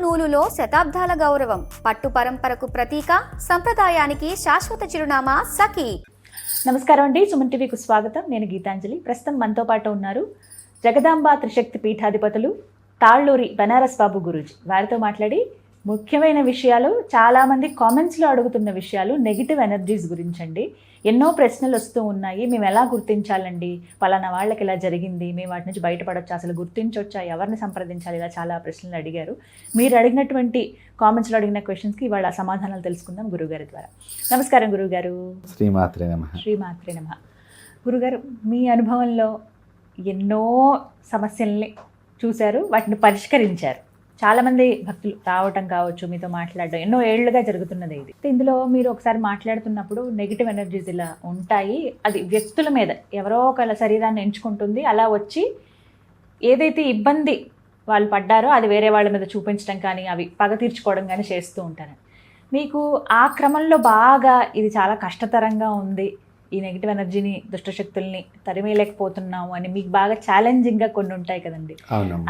నూలులో శతాబ్దాల గౌరవం, పట్టు పరంపరకు ప్రతీక, సంప్రదాయానికి శాశ్వత చిరునామా సఖీ. నమస్కారం అండి, సుమన్ టీవీకి స్వాగతం. నేను గీతాంజలి. ప్రస్తుతం మనతో పాటు ఉన్నారు జగదాంబ త్రిశక్తి పీఠాధిపతులు తాళ్ళూరి బనారస్ బాబు గురూజీ. వారితో మాట్లాడి ముఖ్యమైన విషయాలు, చాలామంది కామెంట్స్లో అడుగుతున్న విషయాలు నెగిటివ్ ఎనర్జీస్ గురించండి. ఎన్నో ప్రశ్నలు వస్తూ ఉన్నాయి. మేము ఎలా గుర్తించాలండి, పలానా వాళ్ళకి ఇలా జరిగింది, మేము వాటి నుంచి బయటపడొచ్చా, అసలు గుర్తించవచ్చా, ఎవరిని సంప్రదించాలి, ఇలా చాలా ప్రశ్నలు అడిగారు. మీరు అడిగినటువంటి కామెంట్స్లో అడిగిన క్వశ్చన్స్కి ఇవాళ సమాధానాలు తెలుసుకుందాం గురుగారి ద్వారా. నమస్కారం గురుగారు. శ్రీమాత్రే నమః. శ్రీమాత్రే నమః. గురుగారు, మీ అనుభవంలో ఎన్నో సమస్యల్ని చూశారు, వాటిని పరిష్కరించారు. చాలామంది భక్తులు రావటం కావచ్చు, మీతో మాట్లాడడం ఎన్నో ఏళ్లుగా జరుగుతున్నది ఇది. ఇందులో మీరు ఒకసారి మాట్లాడుతున్నప్పుడు నెగిటివ్ ఎనర్జీస్ ఇలా ఉంటాయి, అది వ్యక్తుల మీద ఎవరో ఒకళ్ళ శరీరాన్ని ఎంచుకుంటుంది, అలా వచ్చి ఏదైతే ఇబ్బంది వాళ్ళు పడ్డారో అది వేరే వాళ్ళ మీద చూపించడం కానీ, అవి పగ తీర్చుకోవడం కానీ చేస్తూ ఉంటారు. మీకు ఆ క్రమంలో బాగా ఇది చాలా కష్టతరంగా ఉంది, ఈ నెగిటివ్ ఎనర్జీని, దుష్టశక్తుల్ని తరిమేయలేకపోతున్నాము అని మీకు బాగా ఛాలెంజింగ్గా కొన్ని ఉంటాయి కదండి.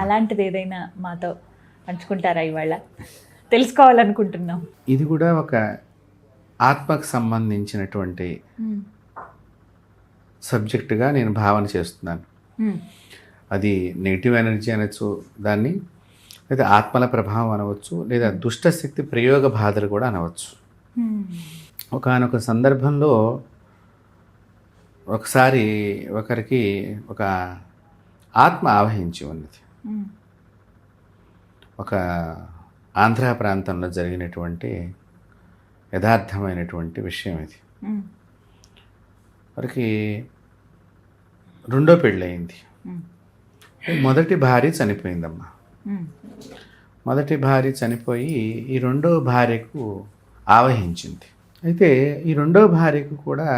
అలాంటిది ఏదైనా మాతో పంచుకుంటారా? ఇవాళ తెలుసుకోవాలనుకుంటున్నాం. ఇది కూడా ఒక ఆత్మకు సంబంధించినటువంటి సబ్జెక్టుగా నేను భావన చేస్తున్నాను. అది నెగిటివ్ ఎనర్జీ అనొచ్చు దాన్ని, లేదా ఆత్మల ప్రభావం అనవచ్చు, లేదా దుష్టశక్తి ప్రయోగ బాధలు కూడా అనవచ్చు. ఒకానొక సందర్భంలో ఒకసారి ఒకరికి ఒక ఆత్మ ఆవహించి ఉన్నది. ఒక ఆంధ్ర ప్రాంతంలో జరిగినటువంటి యథార్థమైనటువంటి విషయం ఇది. వారికి రెండో పెళ్ళయింది. మొదటి భార్య చనిపోయిందమ్మా. మొదటి భార్య చనిపోయి ఈ రెండో భార్యకు ఆవహించింది. అయితే ఈ రెండో భార్యకు కూడా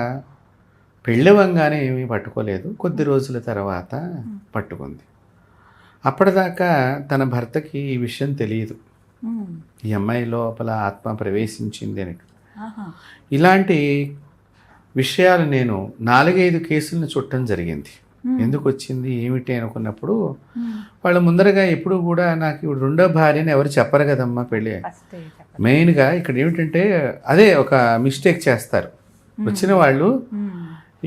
పెళ్ళవంగానే ఏమీ పట్టుకోలేదు, కొద్ది రోజుల తర్వాత పట్టుకుంది. అప్పటిదాకా తన భర్తకి ఈ విషయం తెలియదు, ఈ అమ్మాయి లోపల ఆత్మ ప్రవేశించింది అని. ఇలాంటి విషయాలు నేను 4-5 కేసులను చుట్టం జరిగింది. ఎందుకు వచ్చింది ఏమిటి అనుకున్నప్పుడు వాళ్ళు ముందరగా ఎప్పుడు కూడా నాకు ఇప్పుడు రెండో భార్యని ఎవరు చెప్పరు కదమ్మా పెళ్ళి. మెయిన్గా ఇక్కడ ఏమిటంటే అదే ఒక మిస్టేక్ చేస్తారు వచ్చిన వాళ్ళు,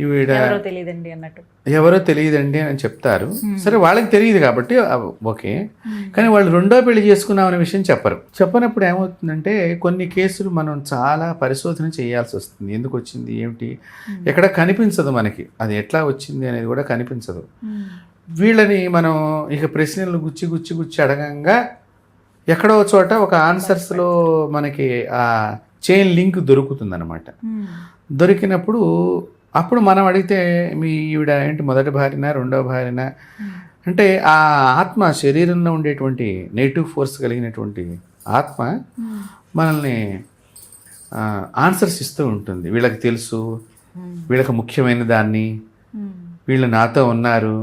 ఈవిడ ఎవరో తెలియదండి అని చెప్తారు. సరే వాళ్ళకి తెలియదు కాబట్టి ఓకే, కానీ వాళ్ళు రెండో పెళ్లి చేసుకున్నాం అనే విషయం చెప్పనప్పుడు ఏమవుతుందంటే కొన్ని కేసులు మనం చాలా పరిశోధన చేయాల్సి వస్తుంది. ఎందుకు వచ్చింది ఏమిటి ఎక్కడ కనిపించదు మనకి, అది ఎట్లా వచ్చింది అనేది కూడా కనిపించదు. వీళ్ళని మనం ఇక ప్రశ్నలు గుచ్చి గుచ్చి గుచ్చి అడగంగా ఎక్కడో చోట ఒక ఆన్సర్స్లో మనకి ఆ చైన్ లింక్ దొరుకుతుంది అనమాట. దొరికినప్పుడు అప్పుడు మనం అడిగితే మీ ఈవిడ ఏంటి మొదటి భార్యనా రెండవ భార్యనా అంటే ఆ ఆత్మ శరీరంలో ఉండేటువంటి నెగిటివ్ ఫోర్స్ కలిగినటువంటి ఆత్మ మనల్ని ఆన్సర్స్ ఇస్తూ ఉంటుంది. వీళ్ళకి తెలుసు, వీళ్ళకి ముఖ్యమైన దాన్ని, వీళ్ళు నాతో ఉన్నారు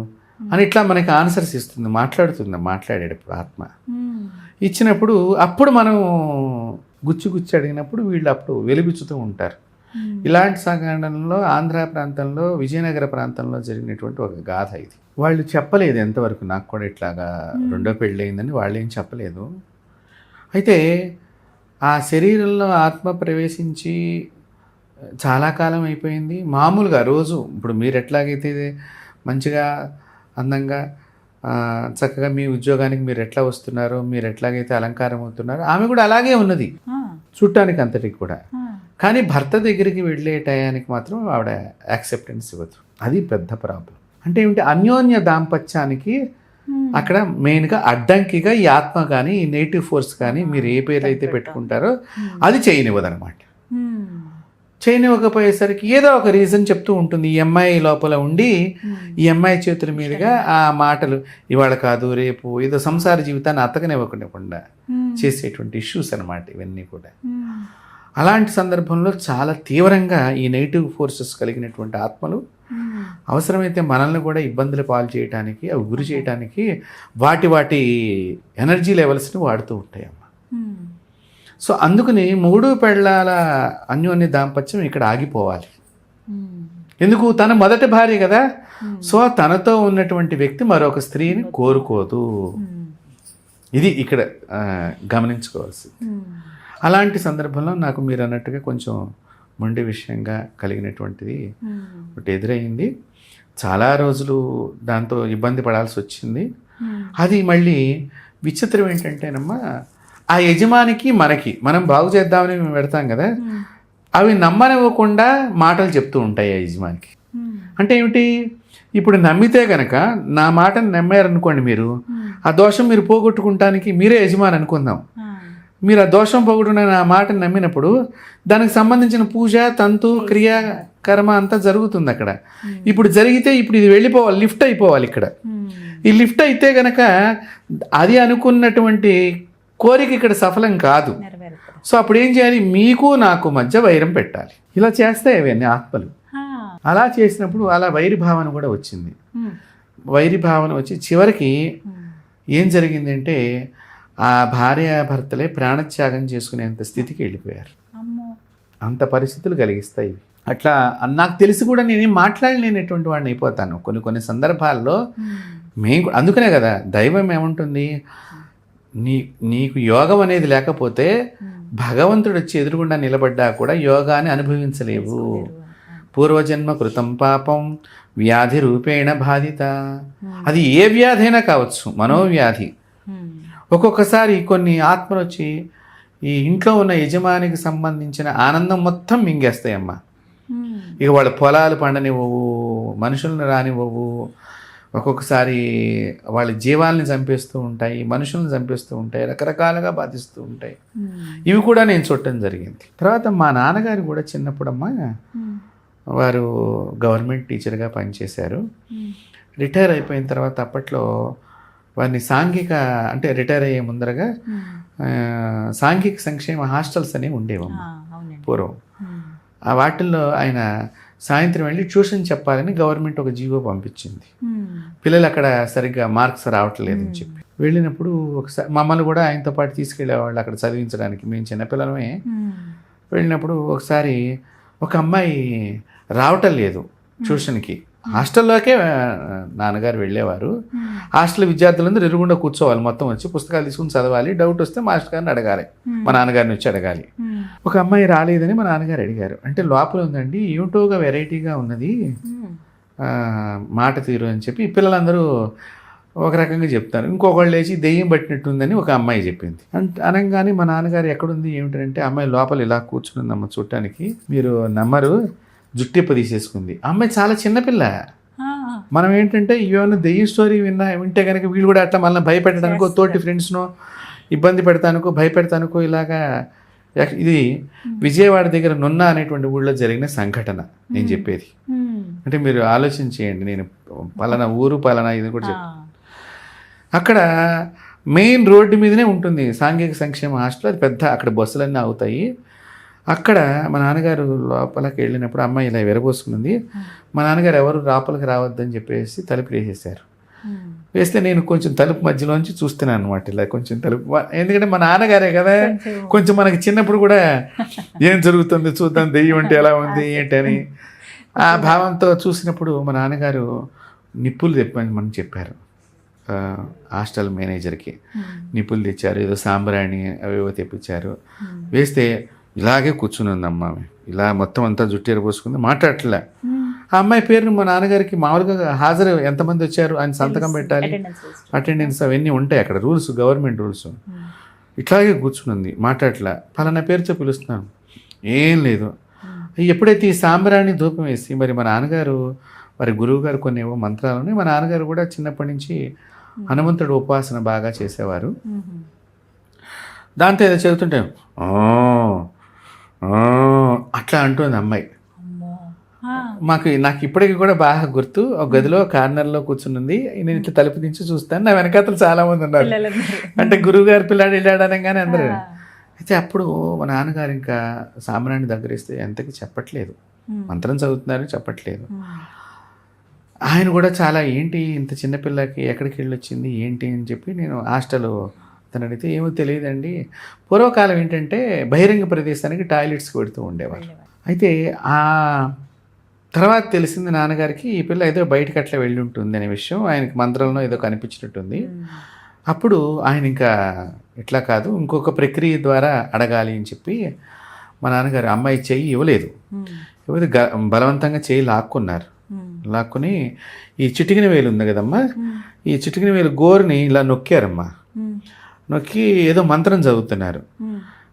అని ఇట్లా మనకి ఆన్సర్స్ ఇస్తుంది, మాట్లాడేటప్పుడు ఆత్మ ఇచ్చినప్పుడు అప్పుడు మనం గుచ్చి అడిగినప్పుడు వీళ్ళు అప్పుడు వెలిబిచ్చుతూ ఉంటారు. ఇలాంటి సంఘటనలో ఆంధ్ర ప్రాంతంలో, విజయనగర ప్రాంతంలో జరిగినటువంటి ఒక గాథ ఇది. వాళ్ళు చెప్పలేదు ఎంతవరకు, నాకు కూడా ఇట్లాగా రెండో పెళ్ళి అయిందని వాళ్ళు ఏం చెప్పలేదు. అయితే ఆ శరీరంలో ఆత్మ ప్రవేశించి చాలా కాలం అయిపోయింది. మామూలుగా రోజు ఇప్పుడు మీరు ఎట్లాగైతే మంచిగా అందంగా చక్కగా మీ ఉద్యోగానికి మీరు ఎట్లా వస్తున్నారో, మీరు ఎట్లాగైతే అలంకారం అవుతున్నారో ఆమె కూడా అలాగే ఉన్నది చూడటానికి అంతటికి కూడా. కానీ భర్త దగ్గరికి వెళ్ళే టయానికి మాత్రం ఆవిడ యాక్సెప్టెన్స్ ఇవ్వదు. అది పెద్ద ప్రాబ్లం. అంటే ఏమిటి, అన్యోన్య దాంపత్యానికి అక్కడ మెయిన్గా అడ్డంకిగా ఈ ఆత్మ కానీ ఈ నెగిటివ్ ఫోర్స్ కానీ మీరు ఏ పేరు అయితే పెట్టుకుంటారో అది చేయనివ్వదనమాట. చేయనివ్వకపోయేసరికి ఏదో ఒక రీజన్ చెప్తూ ఉంటుంది. ఈ అమ్మాయి లోపల ఉండి ఈ అమ్మాయి చేతుల మీదుగా ఆ మాటలు ఇవాళ కాదు రేపు ఏదో సంసార జీవితాన్ని అతకనివ్వకుండా చేసేటువంటి ఇష్యూస్ అనమాట ఇవన్నీ కూడా. అలాంటి సందర్భంలో చాలా తీవ్రంగా ఈ నెగిటివ్ ఫోర్సెస్ కలిగినటువంటి ఆత్మలు అవసరమైతే మనల్ని కూడా ఇబ్బందులు పాలు చేయడానికి, అవి గురి చేయడానికి వాటి ఎనర్జీ లెవెల్స్ని వాడుతూ ఉంటాయమ్మ. సో అందుకని 3 పెళ్ళాల అన్యోన్య దాంపత్యం ఇక్కడ ఆగిపోవాలి. ఎందుకు, తన మొదటి భార్య కదా, సో తనతో ఉన్నటువంటి వ్యక్తి మరొక స్త్రీని కోరుకోదు. ఇది ఇక్కడ గమనించుకోవాల్సింది. అలాంటి సందర్భంలో నాకు మీరు అన్నట్టుగా కొంచెం మొండి విషయంగా కలిగినటువంటిది ఒకటి ఎదురయ్యింది. చాలా రోజులు దాంతో ఇబ్బంది పడాల్సి వచ్చింది. అది మళ్ళీ విచిత్రం ఏంటంటేనమ్మా, ఆ యజమానికి మనకి మనం బాగు చేద్దామని మేము పెడతాం కదా, అవి నమ్మనివ్వకుండా మాటలు చెప్తూ ఉంటాయి ఆ యజమానికి. అంటే ఏమిటి, ఇప్పుడు నమ్మితే కనుక నా మాటను నమ్మారనుకోండి, మీరు ఆ దోషం మీరు పోగొట్టుకుంటానికి మీరే యజమాని అనుకుందాం. మీరు ఆ దోషం పోగొట్టుకున్న నా మాటను నమ్మినప్పుడు దానికి సంబంధించిన పూజ, తంతు, క్రియ, కర్మ అంతా జరుగుతుంది అక్కడ. ఇప్పుడు జరిగితే ఇప్పుడు ఇది వెళ్ళిపోవాలి, లిఫ్ట్ అయిపోవాలి. ఇక్కడ ఈ లిఫ్ట్ అయితే కనుక అది అనుకున్నటువంటి కోరిక ఇక్కడ సఫలం కాదు. సో అప్పుడు ఏం చేయాలి, మీకు నాకు మధ్య వైరం పెట్టాలి. ఇలా చేస్తాయి అవన్నీ ఆత్మలు. అలా చేసినప్పుడు అలా వైరి భావన కూడా వచ్చింది. వైరి భావన వచ్చి చివరికి ఏం జరిగిందంటే ఆ భార్యాభర్తలే ప్రాణత్యాగం చేసుకునేంత స్థితికి వెళ్ళిపోయారు. అంత పరిస్థితులు కలిగిస్తాయి. అట్లా నాకు తెలిసి కూడా నేనేం మాట్లాడలేనటువంటి వాడిని అయిపోతాను కొన్ని సందర్భాల్లో. అందుకనే కదా దైవం ఏముంటుంది, నీకు యోగం అనేది లేకపోతే భగవంతుడు వచ్చి ఎదురుగుండా నిలబడ్డా కూడా యోగాన్ని అనుభవించలేవు. పూర్వజన్మ కృతం పాపం వ్యాధి రూపేణ బాధిత. అది ఏ వ్యాధి అయినా కావచ్చు, మనోవ్యాధి. ఒక్కొక్కసారి కొన్ని ఆత్మలు వచ్చి ఈ ఇంట్లో ఉన్న యజమానికి సంబంధించిన ఆనందం మొత్తం మింగేస్తాయమ్మా. ఇక వాళ్ళ పొలాలు పండనివ్వవు, మనుషులను రానివ్వవు, ఒక్కొక్కసారి వాళ్ళ జీవాల్ని చంపేస్తూ ఉంటాయి, మనుషులను చంపేస్తూ ఉంటాయి, రకరకాలుగా బాధిస్తూ ఉంటాయి. ఇవి కూడా నేను చూడటం జరిగింది. తర్వాత మా నాన్నగారు కూడా చిన్నప్పుడమ్మా వారు గవర్నమెంట్ టీచర్గా పనిచేశారు. రిటైర్ అయిపోయిన తర్వాత అప్పట్లో వారిని సాంఘిక, అంటే రిటైర్ అయ్యే ముందరగా సాంఘిక సంక్షేమ హాస్టల్స్ అనేవి ఉండేవమ్మా పూర్వం. ఆ వాటిల్లో ఆయన సాయంత్రం వెళ్ళి ట్యూషన్ చెప్పాలని గవర్నమెంట్ ఒక జీవో పంపించింది. పిల్లలు అక్కడ సరిగ్గా మార్క్స్ రావట్లేదని చెప్పి వెళ్ళినప్పుడు ఒకసారి మమ్మల్ని కూడా ఆయనతో పాటు తీసుకెళ్ళేవాళ్ళు అక్కడ చదివించడానికి. మేము చిన్నపిల్లలమే. వెళ్ళినప్పుడు ఒకసారి ఒక అమ్మాయి రావటం లేదు ట్యూషన్కి. హాస్టల్లోకే నాన్నగారు వెళ్ళేవారు. హాస్టల్ విద్యార్థులందరూ ఎరుగుండా కూర్చోవాలి, మొత్తం వచ్చి పుస్తకాలు తీసుకుని చదవాలి. డౌట్ వస్తే మాస్టర్ గారిని అడగాలి, మా నాన్నగారిని వచ్చి అడగాలి. ఒక అమ్మాయి రాలేదని మా నాన్నగారు అడిగారు. అంటే లోపల ఉందండి, ఏమిటోగా వెరైటీగా ఉన్నది మాట తీరు అని చెప్పి పిల్లలందరూ ఒక రకంగా చెప్తారు. ఇంకొకళ్ళు లేచి దెయ్యం పట్టినట్టుందని ఒక అమ్మాయి చెప్పింది. అనగానే మా నాన్నగారు ఎక్కడుంది ఏమిటంటే, అమ్మాయి లోపల ఇలా కూర్చునిందమ్మ చూడటానికి, మీరు నమ్మరు, జుట్టిప్ప తీసేసుకుంది. అమ్మాయి చాలా చిన్నపిల్ల. మనం ఏంటంటే ఇవేమన్నా దెయ్యం స్టోరీ వింటే కనుక వీళ్ళు కూడా అట్లా మళ్ళీ భయపెట్టడానికో, తోటి ఫ్రెండ్స్నో ఇబ్బంది పెడతానుకో, భయపెడతానుకో ఇలాగా. ఇది విజయవాడ దగ్గర నున్న అనేటువంటి ఊళ్ళో జరిగిన సంఘటన నేను చెప్పేది. అంటే మీరు ఆలోచించేయండి, నేను పలానా ఊరు పలానా ఇది కూడా చెప్తాను. అక్కడ మెయిన్ రోడ్డు మీదనే ఉంటుంది సాంఘిక సంక్షేమ హాస్టల్. అది పెద్ద, అక్కడ బస్సులన్నీ అవుతాయి. అక్కడ మా నాన్నగారు లోపలికి వెళ్ళినప్పుడు అమ్మాయి ఇలా విరబోసుకుంది. మా నాన్నగారు ఎవరు లోపలికి రావద్దని చెప్పేసి తలుపు వేసేసారు. వేస్తే నేను కొంచెం తలుపు మధ్యలోంచి చూస్తున్నాను అనమాట, ఇలా కొంచెం తలుపు. ఎందుకంటే మా నాన్నగారే కదా, కొంచెం మనకి చిన్నప్పుడు కూడా ఏం జరుగుతుంది చూద్దాం, దెయ్యం అంటే ఎలా ఉంది ఏంటి అని ఆ భావంతో చూసినప్పుడు మా నాన్నగారు నిప్పులు తెప్పని మనం చెప్పారు హాస్టల్ మేనేజర్కి. నిప్పులు తెచ్చారు, ఏదో సాంబ్రాణి అవేవో తెప్పించారు. వేస్తే ఇలాగే కూర్చుని ఉందమ్మా, ఇలా మొత్తం అంతా జుట్టు ఎరపోసుకుంది, మాట్లాడట్లే. ఆ అమ్మాయి పేరును మా నాన్నగారికి మామూలుగా హాజరు ఎంతమంది వచ్చారు ఆయన సంతకం పెట్టాలి, అటెండెన్స్ అవన్నీ ఉంటాయి అక్కడ రూల్స్, గవర్నమెంట్ రూల్స్. ఇట్లాగే కూర్చుని మాట్లాడట్లే. పలానా పేరుతో పిలుస్తున్నాను, ఏం లేదు. ఎప్పుడైతే ఈ సాంబ్రాణి ధూపం వేసి, మరి మా నాన్నగారు వారి గురువు గారు కొన్ని ఏవో మంత్రాలని, మా నాన్నగారు కూడా చిన్నప్పటి నుంచి హనుమంతుడు ఉపాసన బాగా చేసేవారు. దాంతో ఏదో చదువుతుంటే అట్లా అంటుంది అమ్మాయి. నాకు ఇప్పటికీ కూడా బాగా గుర్తు. ఒక గదిలో కార్నర్లో కూర్చున్నది, నేను ఇట్లా తలుపు నుంచి చూస్తాను, నా వెనకాతలు చాలా మంది ఉన్నారు. అంటే గురువు గారు పిల్లాడు వెళ్ళాడనగానే అందరూ. అయితే అప్పుడు మా నాన్నగారు ఇంకా సాంబ్రాణి దగ్గర ఇస్తే ఎంతకి చెప్పట్లేదు, మంత్రం చదువుతున్నారు చెప్పట్లేదు. ఆయన కూడా చాలా ఏంటి ఇంత చిన్నపిల్లకి ఎక్కడికి వెళ్ళొచ్చింది ఏంటి అని చెప్పి నేను హాస్టల్ తను అడిగితే ఏమో తెలియదండి, పూర్వకాలం ఏంటంటే బహిరంగ ప్రదేశానికి టాయిలెట్స్కి పెడుతూ ఉండేవారు. అయితే ఆ తర్వాత తెలిసింది నాన్నగారికి, ఈ పిల్ల ఏదో బయటకు అట్లా వెళ్ళి ఉంటుంది అనే విషయం ఆయనకి మంత్రంలో ఏదో కనిపించినట్టుంది. అప్పుడు ఆయన ఇంకా ఇట్లా కాదు, ఇంకొక ప్రక్రియ ద్వారా అడగాలి అని చెప్పి మా నాన్నగారు అమ్మాయి చెయ్యి ఇవ్వలేదు. ఇవ్వదు, బలవంతంగా చెయ్యి లాక్కున్నారు. లాక్కుని ఈ చిటికిన వేలు ఉంది కదమ్మా, ఈ చిటికిన వేలు గోరుని ఇలా నొక్కారమ్మా. నొక్కి ఏదో మంత్రం చదువుతున్నారు.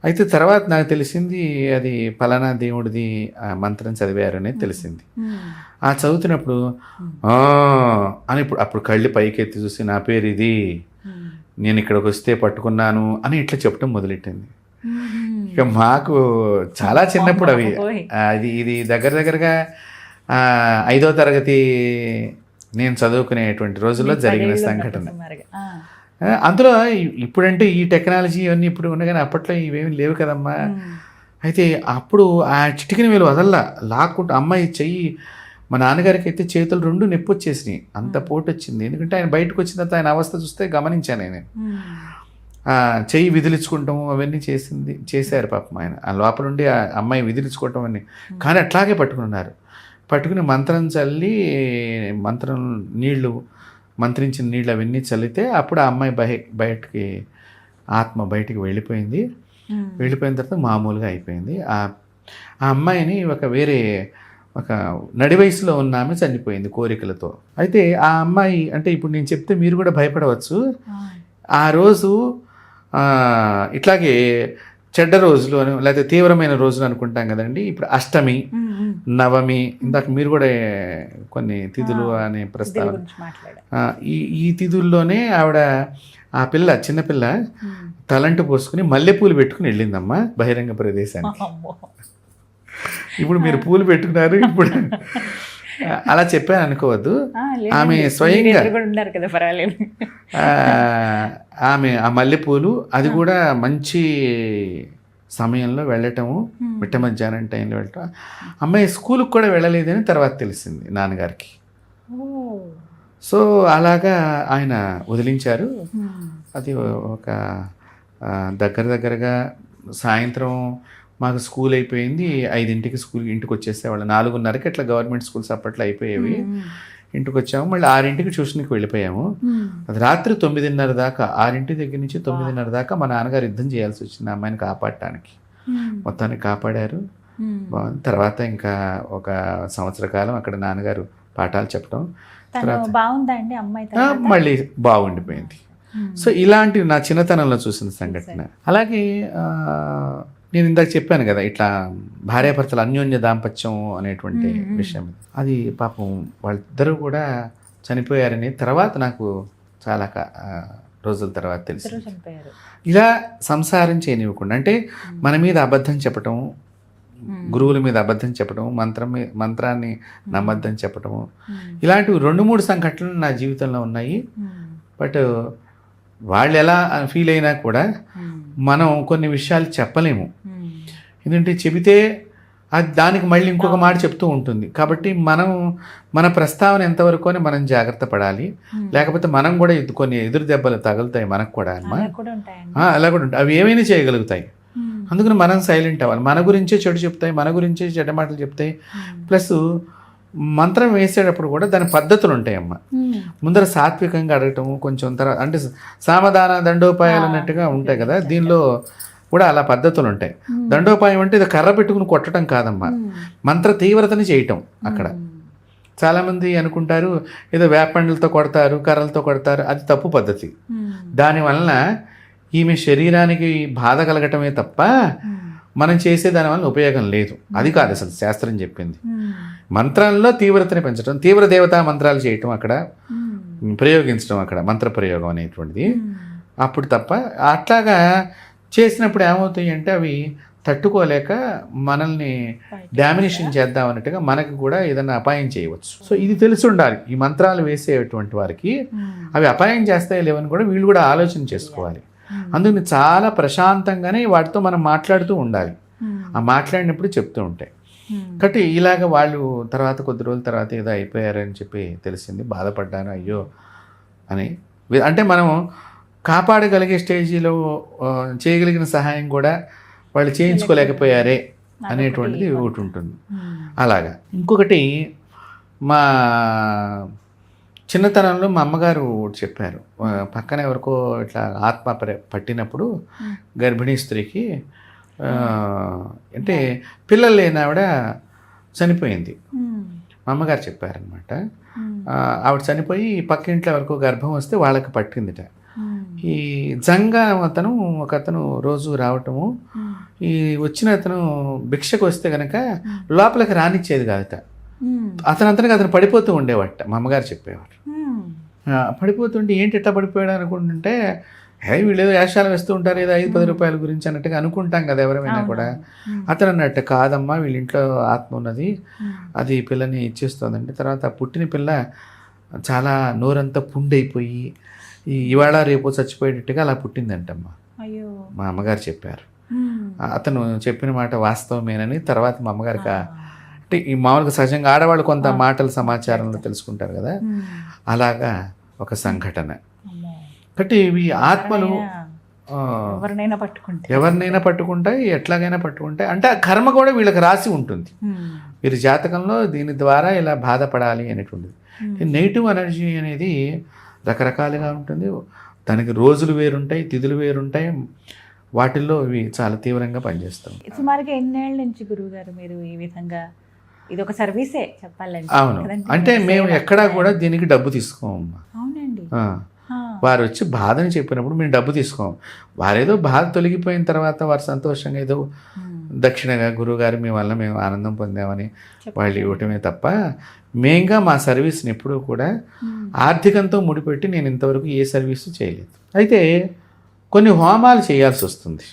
అయితే తర్వాత నాకు తెలిసింది అది పలానా దేవుడిది మంత్రం చదివారు అనేది తెలిసింది. ఆ చదువుతున్నప్పుడు అని అప్పుడు కళ్ళు పైకెత్తి చూసి నా పేరు ఇది, నేను ఇక్కడికి వస్తే పట్టుకున్నాను అని ఇట్లా చెప్పడం మొదలెట్టింది. ఇక మాకు చాలా చిన్నప్పుడు అవి ఇది దగ్గరగా 5వ తరగతి నేను చదువుకునేటువంటి రోజుల్లో జరిగిన సంఘటన. అందులో ఇప్పుడంటే ఈ టెక్నాలజీ ఇవన్నీ ఇప్పుడు ఉన్నాయి, కానీ అప్పట్లో ఇవేమి లేవు కదమ్మా. అయితే అప్పుడు ఆ చిటికిన వేలు వదల్లా లాక్కుంటూ అమ్మాయి చెయ్యి, మా నాన్నగారికి అయితే చేతులు 2 నొప్పి వచ్చేసినాయి, అంత పోటు వచ్చింది. ఎందుకంటే ఆయన బయటకు వచ్చిన తర్వాత ఆయన అవస్థ చూస్తే గమనించాను నేను. చెయ్యి విదిలించుకుంటాము అవన్నీ చేశారు పాపం ఆయన. ఆ లోపల నుండి ఆ అమ్మాయి విదిలించుకోవటం అన్నీ, కానీ అట్లాగే పట్టుకున్నారు. పట్టుకుని మంత్రం చల్లి మంత్రించిన నీళ్ళు అవన్నీ చల్లితే అప్పుడు ఆ అమ్మాయి బయటికి ఆత్మ బయటికి వెళ్ళిపోయింది. వెళ్ళిపోయిన తర్వాత మామూలుగా అయిపోయింది. ఆ అమ్మాయిని ఒక నడి వయసులో ఉన్న ఆమె చనిపోయింది కోరికలతో. అయితే ఆ అమ్మాయి అంటే ఇప్పుడు నేను చెప్తే మీరు కూడా భయపడవచ్చు. ఆ రోజు ఇట్లాగే చెడ్డ రోజులు అని లేకపోతే తీవ్రమైన రోజులు అనుకుంటాం కదండి. ఇప్పుడు అష్టమి, నవమి, ఇందాక మీరు కూడా కొన్ని తిథులు అనే ప్రస్తావన, ఈ తిథుల్లోనే ఆవిడ ఆ చిన్నపిల్ల తలంటు పోసుకుని మల్లెపూలు పెట్టుకుని వెళ్ళిందమ్మా బహిరంగ ప్రదేశానికి. ఇప్పుడు మీరు పూలు పెట్టుకున్నారు, ఇప్పుడు అలా చెప్పాను అనుకోవద్దు. ఆమె స్వయంగా ఆమె ఆ మల్లెపూలు అది కూడా మంచి సమయంలో వెళ్ళటము, మిట్ట మధ్యాహ్నం టైంలో వెళ్ళటం. అమ్మాయి స్కూల్కి కూడా వెళ్ళలేదని తర్వాత తెలిసింది నాన్నగారికి. సో అలాగా ఆయన వదిలించారు. అది ఒక దగ్గరగా సాయంత్రం మాకు స్కూల్ అయిపోయింది. 5ంటికి ఇంటికి వచ్చేసేవాళ్ళు. 4:30కి అట్లా గవర్నమెంట్ స్కూల్స్ అప్పట్లో అయిపోయేవి. ఇంటికి వచ్చాము, మళ్ళీ 6ంటికి ట్యూషన్కి వెళ్ళిపోయాము. అది రాత్రి 9:30 దాకా, 6 దగ్గర నుంచి 9:30 దాకా మా నాన్నగారు యుద్ధం చేయాల్సి వచ్చింది అమ్మాయిని కాపాడటానికి. మొత్తాన్ని కాపాడారు. బాగుంది. తర్వాత ఇంకా ఒక సంవత్సర కాలం అక్కడ నాన్నగారు పాఠాలు చెప్పడం, మళ్ళీ బాగుండిపోయింది. సో ఇలాంటివి నా చిన్నతనంలో చూసిన సంఘటన. అలాగే నేను ఇందాక చెప్పాను కదా, ఇట్లా భార్యాభర్తల అన్యోన్య దాంపత్యం అనేటువంటి విషయం, అది పాపం వాళ్ళిద్దరూ కూడా చనిపోయారని తర్వాత నాకు చాలా రోజుల తర్వాత తెలిసింది. ఇలా సంసారం చేయనివ్వకుండా, అంటే మన మీద అబద్ధం చెప్పటం, గురువుల మీద అబద్ధం చెప్పడం, మంత్రాన్ని నమ్మద్దం చెప్పటము, ఇలాంటివి 2-3 సంఘటనలు నా జీవితంలో ఉన్నాయి. బట్ వాళ్ళు ఎలా ఫీల్ అయినా కూడా మనం కొన్ని విషయాలు చెప్పలేము. ఎందుకంటే చెబితే అది దానికి మళ్ళీ ఇంకొక మాట చెప్తూ ఉంటుంది. కాబట్టి మన ప్రస్తావన ఎంతవరకు అని మనం జాగ్రత్త పడాలి. లేకపోతే మనం కూడా కొన్ని ఎదురు దెబ్బలు తగులుతాయి మనకు కూడా అమ్మా. అలా కూడా ఉంటాయి, అవి ఏమైనా చేయగలుగుతాయి. అందుకని మనం సైలెంట్ అవ్వాలి. మన గురించే చెడు చెప్తాయి, మన గురించే చెడ్డ మాటలు చెప్తాయి. ప్లస్ మంత్రం వేసేటప్పుడు కూడా దాని పద్ధతులు ఉంటాయమ్మ. ముందర సాత్వికంగా అడగటం, కొంచెం తర్వాత అంటే సామధాన దండోపాయాలు అన్నట్టుగా ఉంటాయి కదా, దీనిలో కూడా అలా పద్ధతులు ఉంటాయి. దండోపాయం అంటే ఇది కర్ర పెట్టుకుని కొట్టడం కాదమ్మా, మంత్ర తీవ్రతని చేయటం. అక్కడ చాలామంది అనుకుంటారు ఏదో వేపండ్లతో కొడతారు, కర్రలతో కొడతారు, అది తప్పు పద్ధతి. దానివలన ఈమె శరీరానికి బాధ కలగటమే తప్ప మనం చేసే దానివల్ల ఉపయోగం లేదు. అది కాదు అసలు శాస్త్రం చెప్పింది. మంత్రాల్లో తీవ్రతని పెంచడం, తీవ్ర దేవతా మంత్రాలు చేయటం, అక్కడ ప్రయోగించడం, అక్కడ మంత్ర ప్రయోగం అనేటువంటిది. అప్పుడు తప్ప అట్లాగా చేసినప్పుడు ఏమవుతాయి అంటే అవి తట్టుకోలేక మనల్ని డామినేషన్ చేద్దాం అన్నట్టుగా మనకు కూడా ఏదైనా అపాయం చేయవచ్చు. సో ఇది తెలిసి ఉండాలి. ఈ మంత్రాలు వేసేటువంటి వారికి అవి అపాయం చేస్తాయో లేవని కూడా వీళ్ళు కూడా ఆలోచన చేసుకోవాలి. అందుకని చాలా ప్రశాంతంగానే వాటితో మనం మాట్లాడుతూ ఉండాలి. ఆ మాట్లాడినప్పుడు చెప్తూ ఉంటాయి. కాబట్టి ఇలాగ వాళ్ళు తర్వాత కొద్ది రోజుల తర్వాత ఏదో అయిపోయారని చెప్పి తెలిసింది. బాధపడ్డాను, అయ్యో అని. అంటే మనం కాపాడగలిగే స్టేజీలో చేయగలిగిన సహాయం కూడా వాళ్ళు చేయించుకోలేకపోయారే అనేటువంటిది ఒకటి ఉంటుంది. అలాగా ఇంకొకటి, మా చిన్నతనంలో మా అమ్మగారు చెప్పారు, పక్కన ఎవరికో ఇట్లా ఆత్మ పట్టినప్పుడు గర్భిణీ స్త్రీకి అంటే పిల్లలు లేని ఆవిడ చనిపోయింది. మా అమ్మగారు చెప్పారనమాట. ఆవిడ చనిపోయి పక్కింట్లో ఎవరికో గర్భం వస్తే వాళ్ళకి పట్టిందిట. ఈ జంగా అతను ఒక అతను రోజు రావటము, ఈ వచ్చిన అతను భిక్షకు వస్తే కనుక లోపలికి రానిచ్చేది కాదట. అతను పడిపోతూ ఉండేవాట. మా అమ్మగారు చెప్పేవారు. పడిపోతుంటే ఏంటి ఎట్లా పడిపోయాడు అనుకుంటుంటే, వీళ్ళు ఏదో వేషాలు వేస్తూ ఉంటారు, ఏదో 5-10 రూపాయల గురించి అన్నట్టుగా అనుకుంటాం కదా ఎవరైనా కూడా. అతను అన్నట్టు కాదమ్మా, వీళ్ళ ఇంట్లో ఆత్మ ఉన్నది, అది పిల్లని ఇచ్చేస్తుందండి. తర్వాత పుట్టిన పిల్ల చాలా నోరంతా పుండైపోయి ఇవాళ రేపు చచ్చిపోయేటట్టుగా అలా పుట్టిందంటమ్మా. మా అమ్మగారు చెప్పారు. అతను చెప్పిన మాట వాస్తవమేనని తర్వాత మా అమ్మగారికి, అంటే ఈ మామూలుగా సహజంగా ఆడవాళ్ళు కొంత మాటల సమాచారంలో తెలుసుకుంటారు కదా, అలాగా ఒక సంఘటన. కాబట్టి ఇవి ఆత్మలు ఎవరినైనా పట్టుకుంటాయి, ఎట్లాగైనా పట్టుకుంటాయి. అంటే ఆ కర్మ కూడా వీళ్ళకి రాసి ఉంటుంది. వీరి జాతకంలో దీని ద్వారా ఇలా బాధపడాలి అనేటువంటిది. నెగిటివ్ ఎనర్జీ అనేది రకరకాలుగా ఉంటుంది. దానికి రోజులు వేరుంటాయి, తిథులు వేరుంటాయి. వాటిల్లో ఇవి చాలా తీవ్రంగా పనిచేస్తాయి. సుమారుగా ఎన్నేళ్ళ నుంచి గురువుగారు మీరు ఈ విధంగా, ఇది ఒక సర్వీసే చెప్పాలంటే? అవును, అంటే మేము ఎక్కడా కూడా దీనికి డబ్బు తీసుకోమమ్మా. అవునండి. వారు వచ్చి బాధని చెప్పినప్పుడు మేము డబ్బు తీసుకోం. వారేదో బాధ తొలగిపోయిన తర్వాత వారు సంతోషంగా ఏదో దక్షిణగా గురువుగారు మీ వల్ల మేము ఆనందం పొందామని వాళ్ళు ఇవ్వటమే తప్ప, మెయిన్గా మా సర్వీస్ని ఎప్పుడూ కూడా ఆర్థికంతో ముడిపెట్టి నేను ఇంతవరకు ఏ సర్వీసు చేయలేదు. అయితే కొన్ని హోమాలు చేయాల్సి వస్తుంది.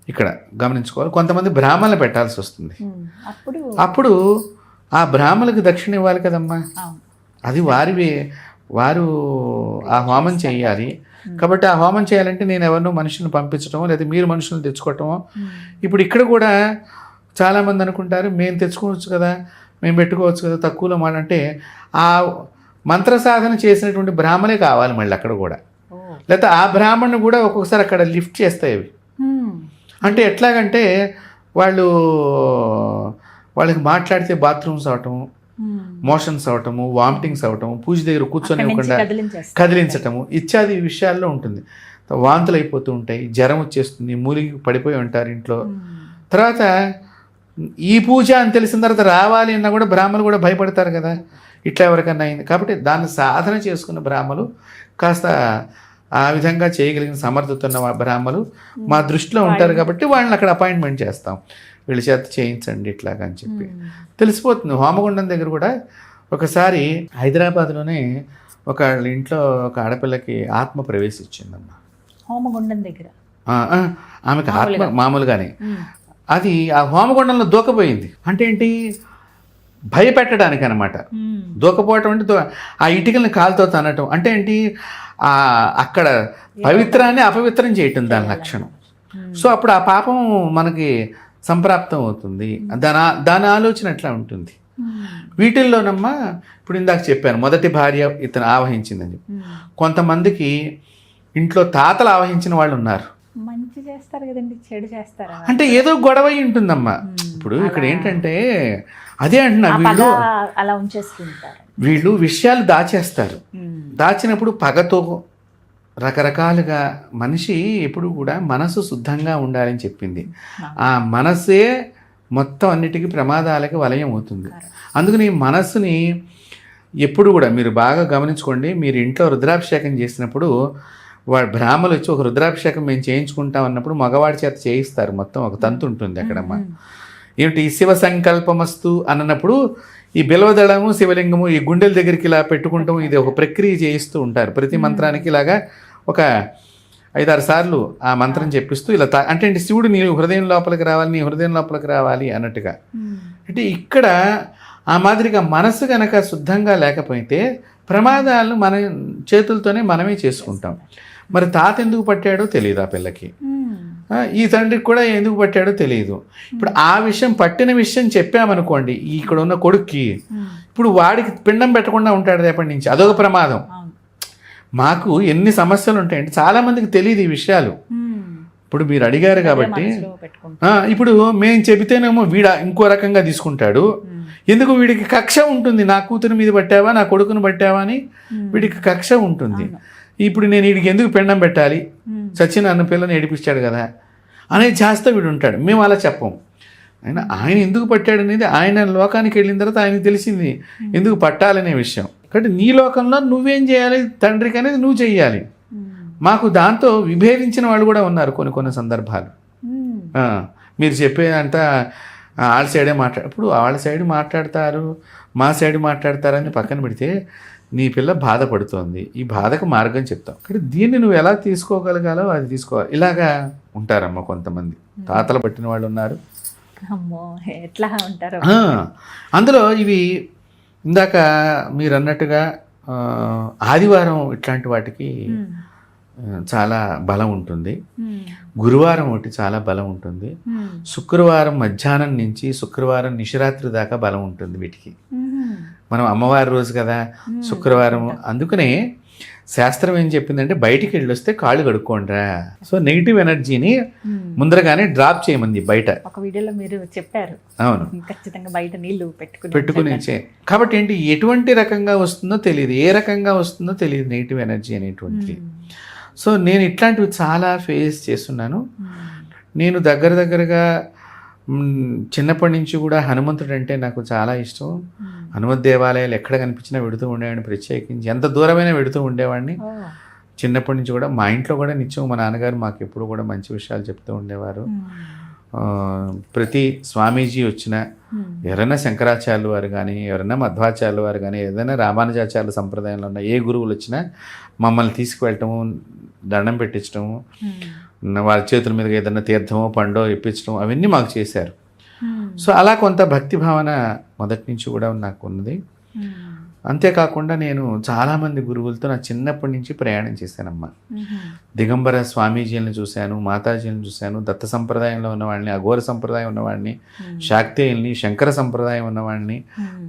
ఇక్కడ గమనించుకోవాలి, కొంతమంది బ్రాహ్మణులు పెట్టాల్సి వస్తుంది. అప్పుడు ఆ బ్రాహ్మణులకు దక్షిణ ఇవ్వాలి కదమ్మా. అది వారు ఆ హోమం చేయాలి. కాబట్టి ఆ హోమం చేయాలంటే నేను ఎవరినో మనుషులను పంపించడమో లేదా మీరు మనుషులను తెచ్చుకోవటమో. ఇప్పుడు ఇక్కడ కూడా చాలామంది అనుకుంటారు మేము తెచ్చుకోవచ్చు కదా, మేము పెట్టుకోవచ్చు కదా, తక్కువలో అంటే ఆ మంత్ర సాధన చేసినటువంటి బ్రాహ్మణే కావాలి మళ్ళీ అక్కడ కూడా. లేకపోతే ఆ బ్రాహ్మణ్ణి కూడా ఒక్కొక్కసారి అక్కడ లిఫ్ట్ చేస్తాయి అవి. అంటే ఎట్లాగంటే వాళ్ళకి మాట్లాడితే బాత్రూమ్స్ అవటము, మోషన్స్ అవటము, వామిటింగ్స్ అవటము, పూజ దగ్గర కూర్చొని ఇవ్వకుండా కదిలించటము ఇత్యాది విషయాల్లో ఉంటుంది. వాంతులు అయిపోతూ ఉంటాయి, జ్వరం వచ్చేస్తుంది, మూలిగి పడిపోయి ఉంటారు ఇంట్లో. తర్వాత ఈ పూజ అని తెలిసిన తర్వాత రావాలి అన్నా కూడా బ్రాహ్మణులు కూడా భయపడతారు కదా, ఇట్లా ఎవరికన్నా అయింది. కాబట్టి దాన్ని సాధన చేసుకున్న బ్రాహ్మణులు, కాస్త ఆ విధంగా చేయగలిగిన సమర్థత ఉన్న బ్రాహ్మణులు మా దృష్టిలో ఉంటారు. కాబట్టి వాళ్ళని అక్కడ అపాయింట్మెంట్ చేస్తాం, వీళ్ళ చేత చేయించండి ఇట్లాగా అని చెప్పి తెలిసిపోతుంది. హోమగుండం దగ్గర కూడా ఒకసారి హైదరాబాద్లోనే ఒక ఇంట్లో ఒక ఆడపిల్లకి ఆత్మ ప్రవేశించిందమ్మా. హోమగుండం దగ్గర ఆమెకు ఆత్మ మామూలుగానే అది ఆ హోమగుండంలో దూకపోయింది. అంటే ఏంటి, భయపెట్టడానికి అనమాట. దూకపోవటం అంటే ఆ ఇటుకల్ని కాలుతో తనటం. అంటే ఏంటి, అక్కడ పవిత్రాన్ని అపవిత్రం చేయటం దాని లక్షణం. సో అప్పుడు ఆ పాపం మనకి సంప్రాప్తం అవుతుంది. దాని ఆలోచన ఎట్లా ఉంటుంది. వీటిల్లోనమ్మా ఇప్పుడు ఇందాక చెప్పాను, మొదటి భార్య ఇతను ఆవహించిందని చెప్పి. కొంతమందికి ఇంట్లో తాతలు ఆవహించిన వాళ్ళు ఉన్నారు. మంచి చేస్తారు కదండి, చెడు చేస్తారా అంటే ఏదో గొడవ ఉంటుందమ్మా. ఇప్పుడు ఇక్కడ ఏంటంటే అదే అంటున్నా, వీళ్ళు అలా ఉంచేస్తుంటారు. వీళ్ళు విషయాలు దాచేస్తారు. దాచినప్పుడు పగతో రకరకాలుగా మనిషి ఎప్పుడు కూడా మనసు శుద్ధంగా ఉండాలని చెప్పింది. ఆ మనసే మొత్తం అన్నిటికీ ప్రమాదాలకి వలయం అవుతుంది. అందుకని మనస్సుని ఎప్పుడు కూడా మీరు బాగా గమనించుకోండి. మీరు ఇంట్లో రుద్రాభిషేకం చేసినప్పుడు వాడు బ్రాహ్మణులు వచ్చి ఒక రుద్రాభిషేకం మేము చేయించుకుంటాం అన్నప్పుడు మగవాడి చేత చేయిస్తారు. మొత్తం ఒక తంతు ఉంటుంది అక్కడమ్మా. ఏమిటి, శివ సంకల్పమస్తు అన్నప్పుడు ఈ బిల్వదళము శివలింగము ఈ గుండెల దగ్గరికి ఇలా పెట్టుకుంటాము. ఇది ఒక ప్రక్రియ చేయిస్తూ ఉంటారు. ప్రతి మంత్రానికి ఇలాగా ఒక 5-6 సార్లు ఆ మంత్రం చెప్పిస్తూ ఇలా అంటే శివుడు నీ హృదయం లోపలికి రావాలి, నీ హృదయం లోపలికి రావాలి అన్నట్టుగా. అంటే ఇక్కడ ఆ మాదిరిగా మనసు కనుక శుద్ధంగా లేకపోతే ప్రమాదాలను మన చేతులతోనే మనమే చేసుకుంటాం. మరి తాత ఎందుకు పట్టాడో తెలియదు ఆ పిల్లకి, ఈ తండ్రికి కూడా ఎందుకు పట్టాడో తెలియదు. ఇప్పుడు ఆ విషయం పట్టిన విషయం చెప్పామనుకోండి ఇక్కడ ఉన్న కొడుక్కి, ఇప్పుడు వాడికి పిండం పెట్టకుండా ఉంటాడు రేపటి నుంచి. అదొక ప్రమాదం. మాకు ఎన్ని సమస్యలు ఉంటాయంటే చాలామందికి తెలియదు ఈ విషయాలు. ఇప్పుడు మీరు అడిగారు కాబట్టి ఇప్పుడు మేము చెబితేనేమో వీడ ఇంకో రకంగా తీసుకుంటాడు, ఎందుకు వీడికి కక్ష ఉంటుంది, నా కూతురు మీద పట్టావా, నా కొడుకును పట్టావా అని వీడికి కక్ష ఉంటుంది. ఇప్పుడు నేను వీడికి ఎందుకు పెండం పెట్టాలి, సచిన్ అన్న పిల్లని ఏడిపించాడు కదా అనే చేస్తా వీడు ఉంటాడు. మేము అలా చెప్పం. ఆయన ఎందుకు పట్టాడు అనేది ఆయన లోకానికి వెళ్ళిన తర్వాత ఆయనకు తెలిసింది ఎందుకు పట్టాలనే విషయం. కాబట్టి నీ లోకంలో నువ్వేం చేయాలి తండ్రికి అనేది నువ్వు చెయ్యాలి. మాకు దాంతో విభేదించిన వాళ్ళు కూడా ఉన్నారు కొన్ని సందర్భాలు. మీరు చెప్పేదంతా వాళ్ళ సైడే ఇప్పుడు వాళ్ళ సైడ్ మాట్లాడతారు, మా సైడ్ మాట్లాడతారని పక్కన పెడితే నీ పిల్ల బాధపడుతోంది, ఈ బాధకు మార్గం చెప్తాం. ఇక్కడ దీన్ని నువ్వు ఎలా తీసుకోగలగాలో అది తీసుకోవాలి. ఇలాగా ఉంటారమ్మ కొంతమంది, తాతలు పట్టిన వాళ్ళు ఉన్నారు. అమ్మో ఎట్లా ఉంటారు. అందులో ఇవి ఇందాక మీరు అన్నట్టుగా ఆదివారం ఇట్లాంటి వాటికి చాలా బలం ఉంటుంది, గురువారం ఒకటి చాలా బలం ఉంటుంది, శుక్రవారం మధ్యాహ్నం నుంచి శుక్రవారం నిశరాత్రి దాకా బలం ఉంటుంది వీటికి. మనం అమ్మవారి రోజు కదా శుక్రవారం, అందుకనే శాస్త్రం ఏం చెప్పిందంటే బయటికి వెళ్ళొస్తే కాళ్ళు కడుక్కోండిరా. సో నెగిటివ్ ఎనర్జీని ముందరగానే డ్రాప్ చేయమంది బయట. ఒక వీడియోలో మీరు చెప్పారు. అవును, ఖచ్చితంగా బయట నీళ్లు పెట్టుకుని కాబట్టి ఏంటి ఎటువంటి రకంగా వస్తుందో తెలియదు, ఏ రకంగా వస్తుందో తెలియదు నెగిటివ్ ఎనర్జీ అనేటువంటిది. సో నేను ఇట్లాంటివి చాలా ఫేస్ చేస్తున్నాను. నేను దగ్గరగా చిన్నప్పటి నుంచి కూడా హనుమంతుడు అంటే నాకు చాలా ఇష్టం. హనుమత్ దేవాలయాలు ఎక్కడ కనిపించినా వెడుతూ ఉండేవాడిని, ప్రత్యేకించి ఎంత దూరమైనా వెడుతూ ఉండేవాడిని. చిన్నప్పటి నుంచి కూడా మా ఇంట్లో కూడా నిత్యం మా నాన్నగారు మాకు ఎప్పుడు కూడా మంచి విషయాలు చెప్తూ ఉండేవారు. ప్రతి స్వామీజీ వచ్చినా, ఎవరైనా శంకరాచార్యులు వారు కానీ, ఎవరైనా మధ్వాచార్యులు వారు కానీ, ఏదైనా రామానుజాచార్యుల సంప్రదాయంలో ఉన్న ఏ గురువులు వచ్చినా మమ్మల్ని తీసుకువెళ్ళటము, దండం పెట్టించడము, వాళ్ళ చేతుల మీదుగా ఏదైనా తీర్థమో పండో ఇప్పించడం, అవన్నీ మాకు చేశారు. సో అలా కొంత భక్తి భావన మొదటి నుంచి కూడా నాకు ఉన్నది. అంతేకాకుండా నేను చాలామంది గురువులతో నా చిన్నప్పటి నుంచి ప్రయాణం చేశానమ్మా. దిగంబర స్వామీజీలను చూశాను, మాతాజీలను చూశాను, దత్త సంప్రదాయంలో ఉన్నవాడిని, అఘోర సంప్రదాయం ఉన్నవాడిని, శాక్తేయుల్ని, శంకర సంప్రదాయం ఉన్నవాడిని,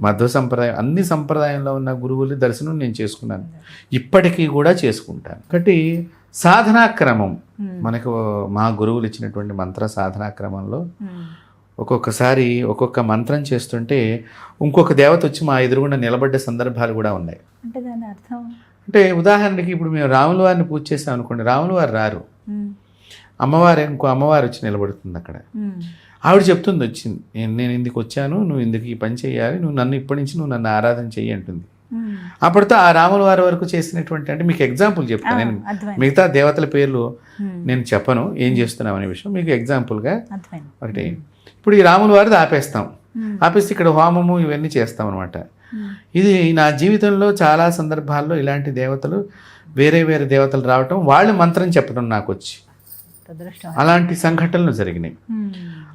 మధ్వ సంప్రదాయం, అన్ని సంప్రదాయంలో ఉన్న గురువుల దర్శనం నేను చేసుకున్నాను, ఇప్పటికీ కూడా చేసుకుంటాను. కాబట్టి సాధనాక్రమం మనకు మా గురువులు ఇచ్చినటువంటి మంత్ర సాధనాక్రమంలో ఒక్కొక్కసారి ఒక్కొక్క మంత్రం చేస్తుంటే ఇంకొక దేవత వచ్చి మా ఎదురుగుండా నిలబడ్డ సందర్భాలు కూడా ఉన్నాయి. అంటే దాని అర్థం అంటే ఉదాహరణకి ఇప్పుడు మేము రాముల వారిని పూజ చేసాం అనుకోండి, రాముల వారు రారు, ఇంకో అమ్మవారు వచ్చి నిలబడుతుంది అక్కడ. ఆవిడ చెప్తుంది, వచ్చింది నేను ఇందుకు వచ్చాను, నువ్వు ఇందుకు ఈ పని చేయాలి, నువ్వు నన్ను ఇప్పటి నుంచి నువ్వు నన్ను ఆరాధన చెయ్యి అంటుంది. అప్పటితో ఆ రాముల వారి వరకు చేసినటువంటి, అంటే మీకు ఎగ్జాంపుల్ చెప్తాను, నేను మిగతా దేవతల పేర్లు నేను చెప్పను ఏం చేస్తున్నాం అనే విషయం మీకు ఎగ్జాంపుల్గా. ఒకటి ఇప్పుడు ఈ రాముల వారిది ఆపేస్తే ఇక్కడ హోమము ఇవన్నీ చేస్తాం అనమాట. ఇది నా జీవితంలో చాలా సందర్భాల్లో ఇలాంటి దేవతలు, వేరే దేవతలు రావటం, వాళ్ళు మంత్రం చెప్పడం నాకు వచ్చి అలాంటి సంఘటనలు జరిగినాయి.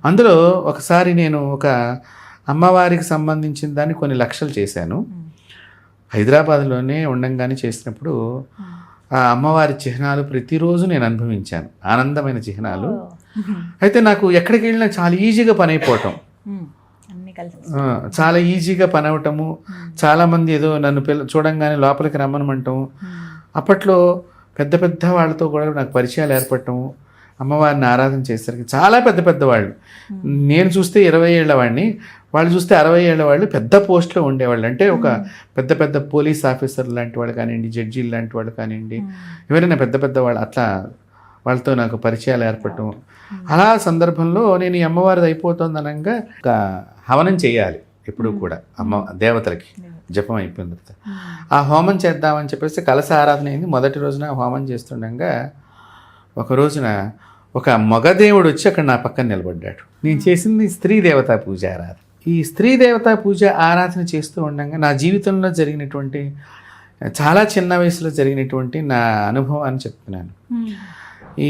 అందులో ఒకసారి నేను ఒక అమ్మవారికి సంబంధించిన దాన్ని కొన్ని లక్షలు చేశాను. హైదరాబాద్లోనే ఉండంగానే చేసినప్పుడు ఆ అమ్మవారి చిహ్నాలు ప్రతిరోజు నేను అనుభవించాను, ఆనందమైన చిహ్నాలు. అయితే నాకు ఎక్కడికి వెళ్ళినా చాలా ఈజీగా పని అయిపోవటం, చాలా ఈజీగా పని అవటము, చాలామంది ఏదో నన్ను చూడంగానే లోపలికి రమ్మనమంటాము. అప్పట్లో పెద్ద వాళ్ళతో కూడా నాకు పరిచయాలు ఏర్పడటము, అమ్మవారిని ఆరాధన చేసేసరికి చాలా పెద్ద వాళ్ళు, నేను చూస్తే 20 ఏళ్ల వాడిని, వాళ్ళు చూస్తే 60 ఏళ్ల వాళ్ళు, పెద్ద పోస్ట్లో ఉండేవాళ్ళు. అంటే ఒక పెద్ద పోలీస్ ఆఫీసర్ లాంటి వాళ్ళు కానివ్వండి, జడ్జీలు లాంటి వాళ్ళు కానివ్వండి, ఎవరైనా పెద్ద వాళ్ళు, అట్లా వాళ్ళతో నాకు పరిచయాలు ఏర్పడటం. అలా సందర్భంలో నేను ఈ అమ్మవారిది అయిపోతుంది అనగా ఒక హవనం చేయాలి ఎప్పుడు కూడా దేవతలకి, జపం అయిపోయిన తర్వాత ఆ హోమం చేద్దామని చెప్పేసి కలశ ఆరాధన అయింది. మొదటి రోజున హోమం చేస్తుండగా ఒక రోజున ఒక మగదేవుడు వచ్చి అక్కడ నా పక్కన నిలబడ్డాడు. నేను చేసింది స్త్రీ దేవతా పూజ ఆరాధన. ఈ స్త్రీ దేవతా పూజ ఆరాధన చేస్తూ ఉండగా నా జీవితంలో జరిగినటువంటి, చాలా చిన్న వయసులో జరిగినటువంటి నా అనుభవాన్ని చెప్తున్నాను. ఈ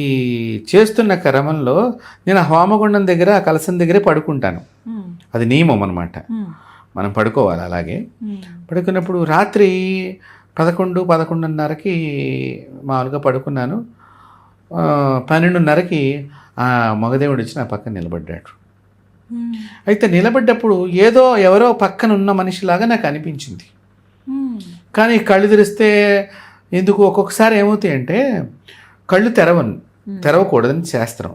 చేస్తున్న క్రమంలో నేను ఆ హోమగుండం దగ్గర, ఆ కలశం దగ్గరే పడుకుంటాను. అది నియమం అనమాట, మనం పడుకోవాలి. అలాగే పడుకున్నప్పుడు రాత్రి 11-11:30కి మామూలుగా పడుకున్నాను. 12:30కి ఆ మగదేవుడు వచ్చి నా పక్కన నిలబడ్డాడు. అయితే నిలబడ్డప్పుడు ఎవరో పక్కన ఉన్న మనిషిలాగా నాకు అనిపించింది. కానీ కళ్ళు తెరిస్తే ఎందుకు ఒక్కొక్కసారి ఏమవుతాయంటే కళ్ళు తెరవకూడదని శాస్త్రం.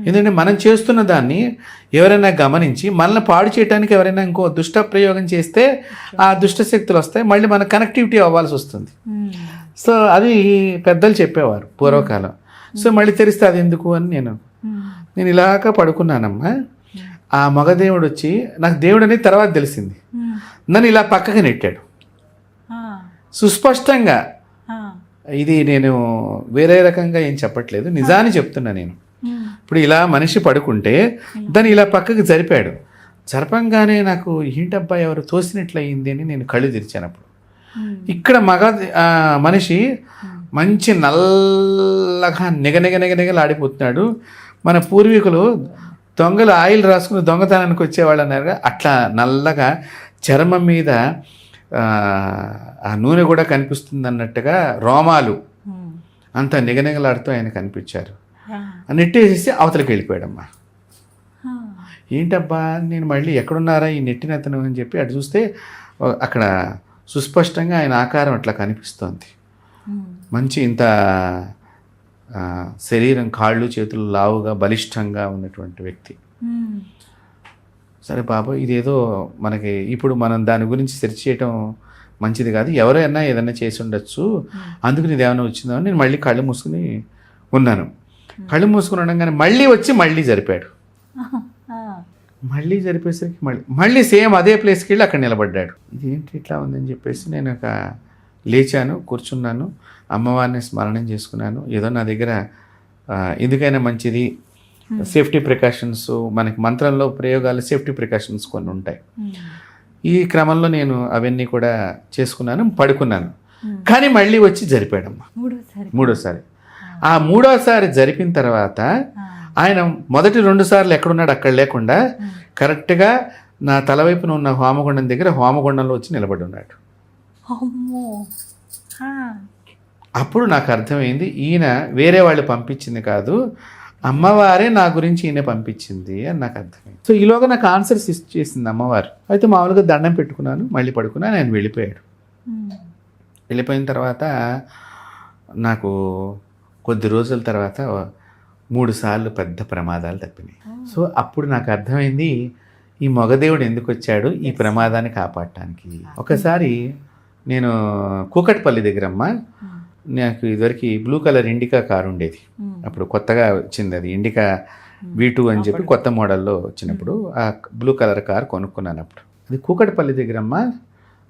ఎందుకంటే మనం చేస్తున్న దాన్ని ఎవరైనా గమనించి మనల్ని పాడు చేయడానికి ఎవరైనా ఇంకో దుష్ట ప్రయోగం చేస్తే ఆ దుష్ట శక్తులు వస్తాయి, మళ్ళీ మన కనెక్టివిటీ అవ్వాల్సి వస్తుంది. సో అది పెద్దలు చెప్పేవారు పూర్వకాలం. సో మళ్ళీ తెరిస్తే అది ఎందుకు అని నేను ఇలాగా పడుకున్నానమ్మా. ఆ మగదేవుడు వచ్చి, నాకు దేవుడు అనేది తర్వాత తెలిసింది, నన్ను ఇలా పక్కకి నెట్టాడు సుస్పష్టంగా. ఇది నేను వేరే రకంగా ఏం చెప్పట్లేదు, నిజాన్ని చెప్తున్నా నేను. ఇప్పుడు ఇలా మనిషి పడుకుంటే దాన్ని ఇలా పక్కకి జరిపాడు. జరపంగానే నాకు ఏంటబ్బా ఎవరు తోసినట్లయింది అని నేను కళ్ళు తెరిచానప్పుడు ఇక్కడ మనిషి మంచి నల్లగా నిగనిగలాడిపోతున్నాడు. మన పూర్వీకులు దొంగలు ఆయిల్ రాసుకుని దొంగతనానికి వచ్చేవాళ్ళు అన్నారు, అట్లా నల్లగా చర్మం మీద ఆ నూనె కూడా కనిపిస్తుంది అన్నట్టుగా రోమాలు అంత నిగనిగలాడుతూ ఆయన కనిపించారు. నెట్టేసేసి అవతలకి వెళ్ళిపోయాడమ్మా. ఏంటబ్బా నేను మళ్ళీ ఎక్కడున్నారా ఈ నెట్టినతను అని చెప్పి అటు చూస్తే అక్కడ సుస్పష్టంగా ఆయన ఆకారం అట్లా కనిపిస్తోంది. మంచి ఇంత శరీరం, కాళ్ళు చేతులు లావుగా బలిష్టంగా ఉన్నటువంటి వ్యక్తి. సరే బాబు, ఇదేదో మనకి ఇప్పుడు మనం దాని గురించి సెర్చ్ చేయటం మంచిది కాదు, ఎవరైనా ఏదైనా చేసి ఉండొచ్చు, అందుకు ఇది ఏమైనా వచ్చిందో అని నేను మళ్ళీ కళ్ళు మూసుకుని ఉన్నాను. కళ్ళు మూసుకుని ఉండగానే మళ్ళీ జరిపాడు. మళ్ళీ జరిపేసరికి మళ్ళీ సేమ్ అదే ప్లేస్కి వెళ్ళి అక్కడ నిలబడ్డాడు. ఇదేంటి ఇట్లా ఉందని చెప్పేసి నేను లేచాను, కూర్చున్నాను, అమ్మవారిని స్మరణం చేసుకున్నాను. ఏదో నా దగ్గర ఎందుకైనా మంచిది, సేఫ్టీ ప్రికాషన్స్, మనకి మంత్రంలో ప్రయోగాలు సేఫ్టీ ప్రికాషన్స్ కొన్ని ఉంటాయి. ఈ క్రమంలో నేను అవన్నీ కూడా చేసుకున్నాను, పడుకున్నాను. కానీ మళ్ళీ వచ్చి జరిపాడమ్మా మూడోసారి. ఆ మూడోసారి జరిపిన తర్వాత ఆయన మొదటి 2 సార్లు ఎక్కడున్నాడు అక్కడ లేకుండా కరెక్ట్గా నా తలవైపున ఉన్న హోమగుండం దగ్గర హోమగుండంలో వచ్చి నిలబడి ఉన్నాడు. అప్పుడు నాకు అర్థమైంది, ఈయన వేరే వాళ్ళు పంపించింది కాదు, అమ్మవారే నా గురించి ఈయన పంపించింది అని నాకు అర్థమైంది. సో ఈలోగా నాకు ఆన్సర్స్ ఇచ్చేసింది అమ్మవారు. అయితే మామూలుగా దండం పెట్టుకున్నాను, మళ్ళీ పడుకున్నాను, ఆయన వెళ్ళిపోయాడు. వెళ్ళిపోయిన తర్వాత నాకు కొద్ది రోజుల తర్వాత 3 సార్లు పెద్ద ప్రమాదాలు తప్పినాయి. సో అప్పుడు నాకు అర్థమైంది, ఈ మగదేవుడు ఎందుకు వచ్చాడు ఈ ప్రమాదాన్ని కాపాడటానికి. ఒకసారి నేను కూకట్పల్లి దగ్గరమ్మా, నాకు ఇదివరకు బ్లూ కలర్ ఇండికా కారు ఉండేది, అప్పుడు కొత్తగా వచ్చింది అది ఇండికా V2 అని చెప్పి కొత్త మోడల్లో వచ్చినప్పుడు ఆ బ్లూ కలర్ కారు కొనుక్కున్నాను. అప్పుడు అది కూకట్పల్లి దగ్గరమ్మా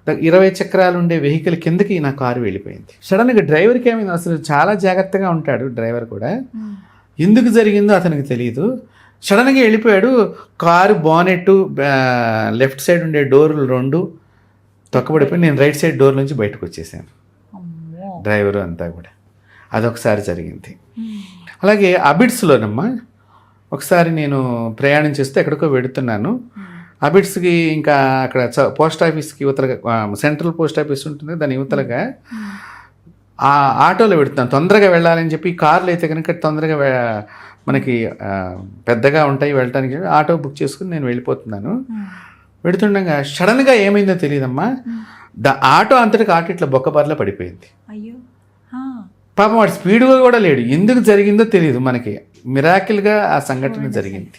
20 చక్రాలు ఉండే వెహికల్ కిందకి నా కారు వెళ్ళిపోయింది. సడన్గా డ్రైవర్కి ఏమైంది, అసలు చాలా జాగ్రత్తగా ఉంటాడు డ్రైవర్ కూడా, ఎందుకు జరిగిందో అతనికి తెలియదు, సడన్గా వెళ్ళిపోయాడు. కారు బానెట్ లెఫ్ట్ సైడ్ ఉండే డోర్లు 2 తొక్కబడిపోయి నేను రైట్ సైడ్ డోర్ నుంచి బయటకు వచ్చేసాను, డ్రైవరు అంతా కూడా. అదొకసారి జరిగింది. అలాగే అబిడ్స్లోనమ్మా ఒకసారి నేను ప్రయాణం చేస్తే ఎక్కడికో వెడుతున్నాను, అబిడ్స్కి ఇంకా అక్కడ పోస్ట్ ఆఫీస్కి యువతలుగా సెంట్రల్ పోస్ట్ ఆఫీస్ ఉంటుంది, దాని యువతలుగా ఆ ఆటోలో పెడుతున్నాను, తొందరగా వెళ్ళాలని చెప్పి. కార్లు అయితే కనుక తొందరగా మనకి పెద్దగా ఉంటాయి వెళ్ళటానికి, ఆటో బుక్ చేసుకుని నేను వెళ్ళిపోతున్నాను. వెడుతుండగా సడన్గా ఏమైందో తెలియదమ్మా, ఆటో అంతటికి ఆటో ఇట్లా బొక్కబార్లో పడిపోయింది. పాపం వాడు స్పీడ్గా కూడా లేడు, ఎందుకు జరిగిందో తెలియదు మనకి. మిరాకిల్గా ఆ సంఘటన జరిగింది.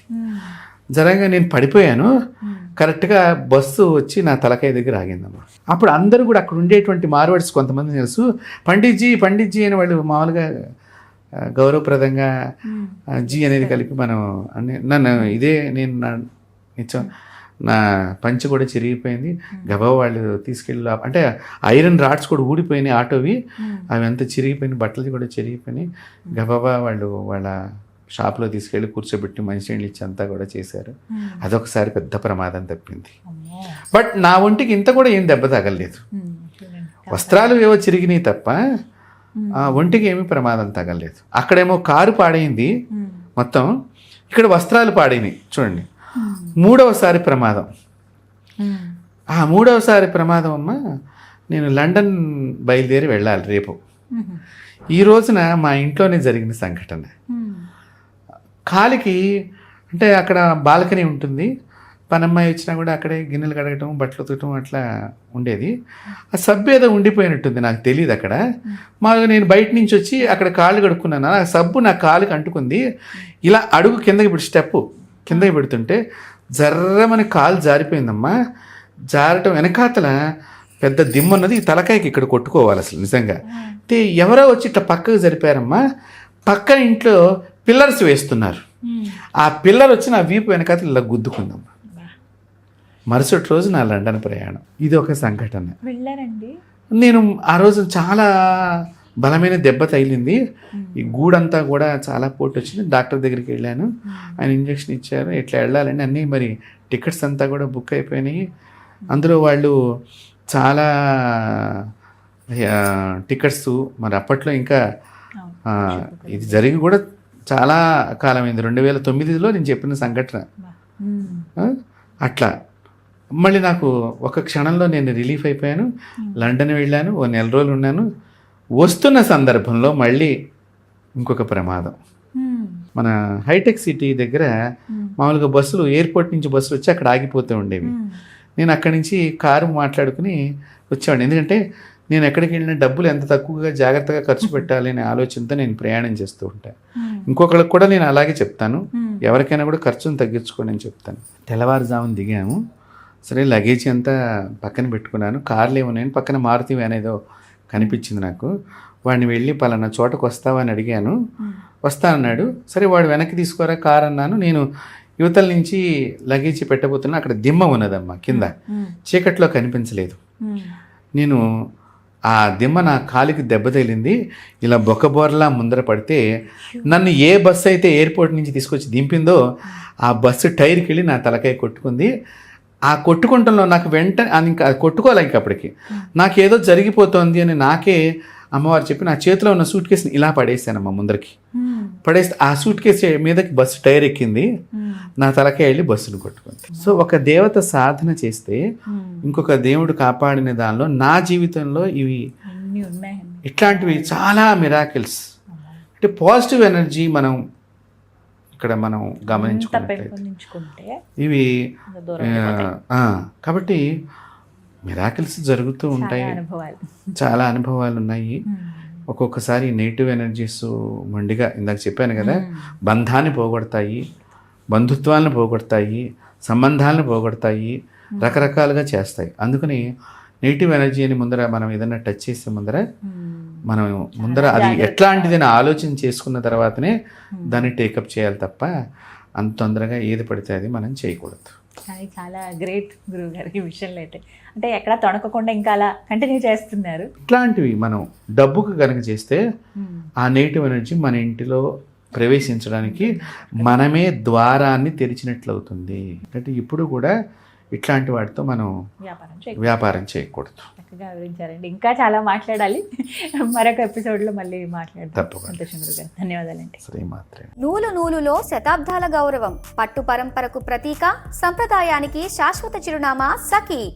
జరగగా నేను పడిపోయాను, కరెక్ట్గా బస్సు వచ్చి నా తలకాయ దగ్గర ఆగిందమ్మా. అప్పుడు అందరూ కూడా అక్కడ ఉండేటువంటి మార్వాడ్స్ కొంతమంది తెలుసు, పండిట్జీ అని వాళ్ళు మామూలుగా గౌరవప్రదంగా జీ అనేది కలిపి మనం నన్ను నా పంచి కూడా చిరిగిపోయింది. గబా వాళ్ళు తీసుకెళ్ళి అంటే ఐరన్ రాడ్స్ కూడా ఊడిపోయినాయి ఆటోవి, అవి అంతా చిరిగిపోయినాయి, బట్టలు కూడా చిరిగిపోయినాయి. గబాబా వాళ్ళు వాళ్ళ షాప్లో తీసుకెళ్ళి కూర్చోబెట్టి మంచినీళ్ళు ఇచ్చి అంతా కూడా చేశారు. అదొకసారి పెద్ద ప్రమాదం తప్పింది. బట్ నా ఒంటికి ఇంత కూడా ఏం దెబ్బ తగలలేదు, వస్త్రాలు ఏవో చిరిగినాయి తప్ప ఆ ఒంటికి ఏమీ ప్రమాదం తగలలేదు. అక్కడేమో కారు పాడైంది మొత్తం, ఇక్కడ వస్త్రాలు పాడైనాయి. చూడండి, 3వసారి ప్రమాదం. ఆ 3వసారి ప్రమాదం అమ్మా, నేను లండన్ బయలుదేరి వెళ్ళాలి రేపు. ఈ రోజున మా ఇంట్లోనే జరిగిన సంఘటన. కాలికి అంటే అక్కడ బాల్కనీ ఉంటుంది, పనమ్మాయి వచ్చినా కూడా అక్కడే గిన్నెలు కడగటం బట్టలు ఉతకటం అట్లా ఉండేది. ఆ సబ్బు ఏదో ఉండిపోయినట్టుంది, నాకు తెలియదు అక్కడ. మాకు నేను బయట నుంచి వచ్చి అక్కడ కాళ్ళు కడుక్కున్నాను, ఆ సబ్బు నా కాలుకి అంటుకుంది. ఇలా అడుగు కిందకి పెట్టి స్టెప్ కిందకి పెడుతుంటే జర్రమని కాలు జారిపోయిందమ్మా. జారటం వెనకాతల పెద్ద దిమ్మ ఉన్నది, ఈ తలకాయకి ఇక్కడ కొట్టుకోవాలి అసలు నిజంగా. అయితే ఎవరో వచ్చి ఇట్లా పక్కకు జరిపారమ్మా. పక్కన ఇంట్లో పిల్లర్స్ వేస్తున్నారు, ఆ పిల్లర్ వచ్చి నా వీపు వెనకాతల ఇలా గుద్దుకుందమ్మా. మరుసటి రోజు నా లండన్ ప్రయాణం. ఇది ఒక సంఘటన. వెళ్ళారండి నేను ఆ రోజు చాలా బలమైన దెబ్బ తగిలింది, ఈ గూడంతా కూడా చాలా పోటు వచ్చింది. డాక్టర్ దగ్గరికి వెళ్ళాను, ఆయన ఇంజక్షన్ ఇచ్చారు. ఇట్లా వెళ్ళాలని అన్నీ మరి టికెట్స్ అంతా కూడా బుక్ అయిపోయినాయి. అందులో వాళ్ళు చాలా టికెట్స్ మరి అప్పట్లో ఇంకా ఇది జరిగి కూడా చాలా కాలమైంది, 2009లో నేను చెప్పిన సంఘటన. అట్లా మళ్ళీ నాకు ఒక క్షణంలో నేను రిలీఫ్ అయిపోయాను. లండన్ వెళ్ళాను, ఓ 4 రోజులు ఉన్నాను. వస్తున్న సందర్భంలో మళ్ళీ ఇంకొక ప్రమాదం. మన హైటెక్ సిటీ దగ్గర మామూలుగా బస్సులు, ఎయిర్పోర్ట్ నుంచి బస్సులు వచ్చి అక్కడ ఆగిపోతూ ఉండేవి. నేను అక్కడి నుంచి కారు మాట్లాడుకుని వచ్చేవాడిని, ఎందుకంటే నేను ఎక్కడికి వెళ్ళినా డబ్బులు ఎంత తక్కువగా జాగ్రత్తగా ఖర్చు పెట్టాలి అనే ఆలోచనతో నేను ప్రయాణం చేస్తూ ఉంటాను. ఇంకొకరికి కూడా నేను అలాగే చెప్తాను, ఎవరికైనా కూడా ఖర్చును తగ్గించుకోండి అని చెప్తాను. తెల్లవారుజామున దిగాము, సరే లగేజ్ అంతా పక్కన పెట్టుకున్నాను. కార్లు ఏమున్నాయని పక్కన మారుతి వ్యాన్ ఏదో కనిపించింది నాకు. వాడిని వెళ్ళి పలానా చోటకు వస్తావా అని అడిగాను. వస్తానన్నాడు. సరే వాడు వెనక్కి తీసుకోరా కార్ అన్నాను. నేను యువతల నుంచి లగేజ్ పెట్టబోతున్నా, అక్కడ దిమ్మ ఉన్నదమ్మా కింద, చీకట్లో కనిపించలేదు. నేను ఆ దిమ్మ నా కాలికి దెబ్బ తగిలింది, ఇలా బొక్కబోర్లా ముందర పడితే నన్ను ఏ బస్సు అయితే ఎయిర్పోర్ట్ నుంచి తీసుకొచ్చి దింపిందో ఆ బస్సు టైర్కి వెళ్ళి నా తలకాయ కొట్టుకుంది. ఆ కొట్టుకుంటంలో నాకు ఇంకా కొట్టుకోలే, ఇంక అప్పటికి నాకేదో జరిగిపోతుంది అని నాకే అమ్మవారు చెప్పి నా చేతిలో ఉన్న సూట్ కేసుని ఇలా పడేసానమ్మా ముందరికి. పడేస్తే ఆ సూట్ కేసు మీదకి బస్సు టైర్ ఎక్కింది, నా తలకాయ వెళ్ళి బస్సును కొట్టుకుంది. సో ఒక దేవత సాధన చేస్తే ఇంకొక దేవుడు కాపాడిన దానిలో నా జీవితంలో ఇవి ఇట్లాంటివి చాలా మిరాకిల్స్. అంటే పాజిటివ్ ఎనర్జీ ఇక్కడ మనం గమనించుకుంటే ఇవి కాబట్టి మిరాకిల్స్ జరుగుతూ ఉంటాయి, చాలా అనుభవాలు ఉన్నాయి. ఒక్కొక్కసారి నెగిటివ్ ఎనర్జీస్ మొండిగా, ఇందాక చెప్పాను కదా, బంధాన్ని పోగొడతాయి, బంధుత్వాలను పోగొడతాయి, సంబంధాలను పోగొడతాయి, రకరకాలుగా చేస్తాయి. అందుకని నెగిటివ్ ఎనర్జీని ముందర మనం ఏదైనా టచ్ చేసే ముందర అది ఎట్లాంటిదని ఆలోచన చేసుకున్న తర్వాతనే దాన్ని టేకప్ చేయాలి తప్ప అంత తొందరగా ఏది పడితే అది మనం చేయకూడదు. అది చాలా గ్రేట్ గురువు గారు ఈ విషయంలో అయితే. అంటే ఎక్కడ తొణకకుండా ఇంకా అలా కంటిన్యూ చేస్తున్నారు. ఇట్లాంటివి మనం డబ్బుకు కనుక చేస్తే ఆ నెగిటివ్ ఎనర్జీ మన ఇంటిలో ప్రవేశించడానికి మనమే ద్వారాన్ని తెరిచినట్లు అవుతుంది. అంటే ఇప్పుడు కూడా ఇట్లాంటి వాటితో మనం వ్యాపారం చేయకూడదు. చక్కగా వివరించారండి. ఇంకా చాలా మాట్లాడాలి, మరొక ఎపిసోడ్లో మళ్ళీ మాట్లాడదాం. సంతోషం గురుగారు, ధన్యవాదాలండి. శ్రీమాత్రే. నూలులో శతాబ్దాల గౌరవం, పట్టు పరంపరకు ప్రతీక, సంప్రదాయానికి శాశ్వత చిరునామా సఖీ.